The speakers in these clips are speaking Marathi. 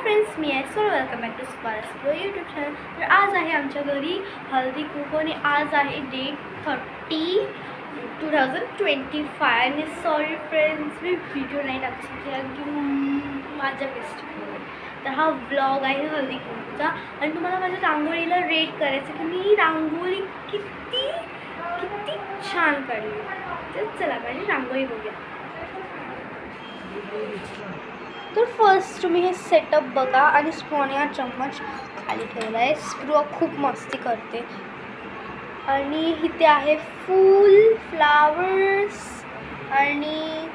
फ्रेंड्स, मी आहे so welcome back to Sparks YouTube channel. तर आज आहे आमच्या घरी हळदी कुंकू आणि आज आहे डेट 30/2025 आणि सॉरी फ्रेंड्स मी व्हिडिओ नाही टाकू शकते कारण की माझ्या फेस्टिवल. तर हा व्लॉग आहे हळदी कुंकूचा आणि तुम्हाला माझ्या रांगोळीला रेट करायचं की मी रांगोळी किती छान काढली. तर चला माझी रांगोळी बघूया. तर फर्स्ट तुम्ही हे सेटअप बघा आणि स्पून या चम्मच खाली ठेवला आहे. स्प्रू खूप मस्ती करते आणि इथे आहे फूल फ्लावर्स आणि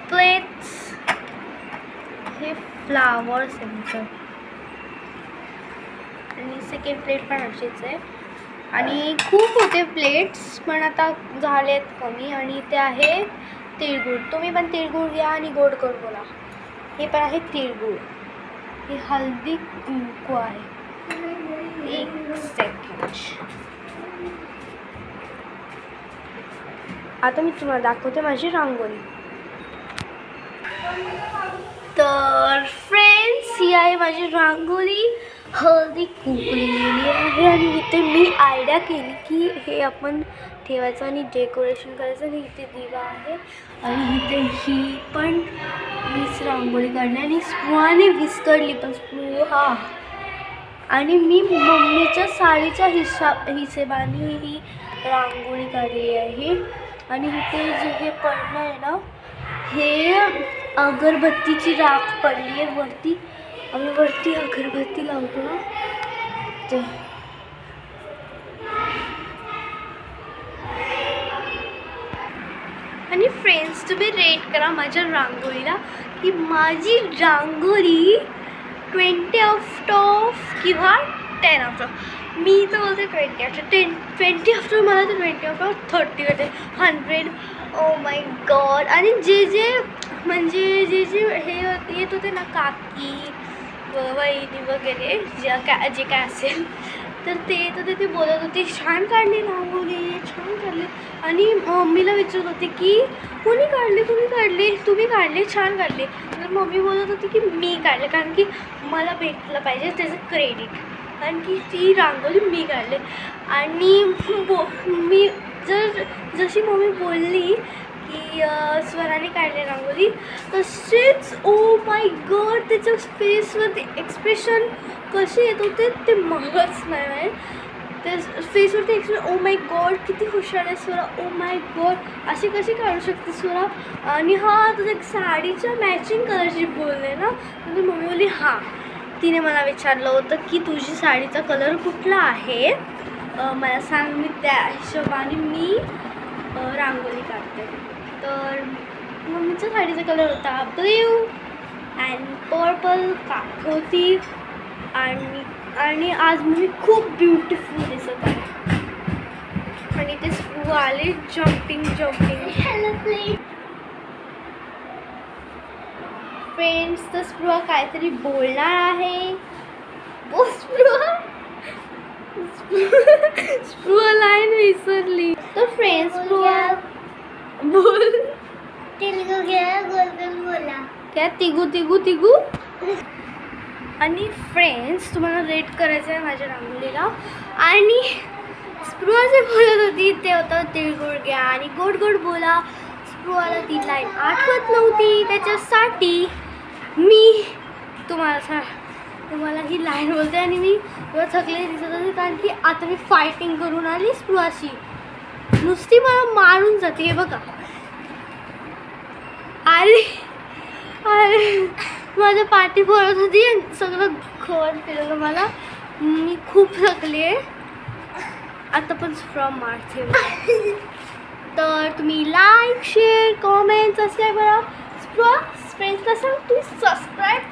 प्लेट्स. हे फ्लावर्स आहेत आणि सेकंड प्लेट पण अशीच आहे आणि खूप होते प्लेट्स पण आता झालेत कमी. आणि इथे आहे तिळगुळ. तुम्ही पण तिळगुळ घ्या आणि गोड गोड बोला. हे पण आहे तिळगुळ. हे हळदी कुंकू आहे. एक सेकंड. आता मी तुम्हाला दाखवते माझी रांगोळी. तर फ्रेंड्स ही आहे माझी रांगोळी. हळदी कुंकू लिहिलेली आहे आणि इथे मी आयडिया केली की हे आपण ठेवायचं आणि डेकोरेशन करायचं. आणि इथे दिवा आहे आणि इथे ही पण मीच रांगोळी काढली आणि स्पूने विस्कळली पण स्पू हा. आणि मी मम्मीच्या साडीच्या हिशेबाने ही रांगोळी काढली आहे. आणि इथे जे हे पडलं आहे ना हे अगरबत्तीची राख पडली आहे वरती. आम्ही वरती अगरबत्ती लावतो ना ते. आणि फ्रेंड्स तुम्ही रेट करा माझ्या रांगोळीला की माझी रांगोळी 20/10 किंवा 10/10. मी तर बोलते 20/10 मला तर 20/30 वाटते 100. Oh my God. आणि जे म्हणजे जे हे येत होते ना काकी वहिनी वगैरे जे काय असेल तर ते येत होते ते बोलत होते छान काढली रांगोळी छान काढली. आणि मम्मीला विचारत होते की तुम्ही काढले छान काढले. तर मम्मी बोलत होती की मी काढले कारण की मला भेटलं पाहिजे त्याचं क्रेडिट कारण की ती रांगोळी मी काढले. आणि मी जशी मम्मी बोलली की स्वराने काढले रांगोळी तसेच ओ माय गॉड त्याच्या फेसवरती एक्सप्रेशन कसे येत होते ते मलाच नाही माहीत. त्या फेसवरती एक्सप्रेशन ओ माय गॉड किती हुशार आहे स्वरा. ओ माय गॉड अशी कशी काढू शकते स्वरा. आणि हां तुझ्या साडीच्या मॅचिंग कलरची बोलले ना. तर मम्मी बोलली हां तिने मला विचारलं होतं की तुझी साडीचा कलर कुठला आहे मला सांग. मी त्या हिशोबाने मी रांगोळी काढते. तर मम्मीच्या साडीचा कलर होता ब्ल्यू अँड पर्पल काठ होती. आणि आज मी खूप ब्युटिफुल दिसत आहे. आणि ते स्प्रू आले जम्पिंग. फ्रेंड्स तर स्प्रू काहीतरी बोलणार आहे. स्प्रू लाईन विसरली. तर फ्रेंड्स स्प्रू बोल तिगू घ्या गोल बोला क्या तिगू. आणि फ्रेंड्स तुम्हाला रेट करायचं आहे माझ्या रांगोळीला. आणि स्प्रू जे बोलत होती ते होतं तिळगुळ घ्या आणि गोड गोड बोला. स्प्रूला ती लाईन आठवत नव्हती त्याच्यासाठी मी तुम्हाला ही लाईन बोलते. आणि मी थकले दिसत होते कारण की आता मी फायटिंग करून आली स्प्रूशी. नुसती मला मारून जाते हे बघा. अरे माझ्या पाठी फोडत होती सगळं खोड फिरवलं मला. मी खूप थकले आता पण फ्रॉम मारते. तर तुम्ही लाईक शेअर कॉमेंट सबस्क्राईब करा. फ्रेंड्सला सांग तुम्ही सबस्क्राईब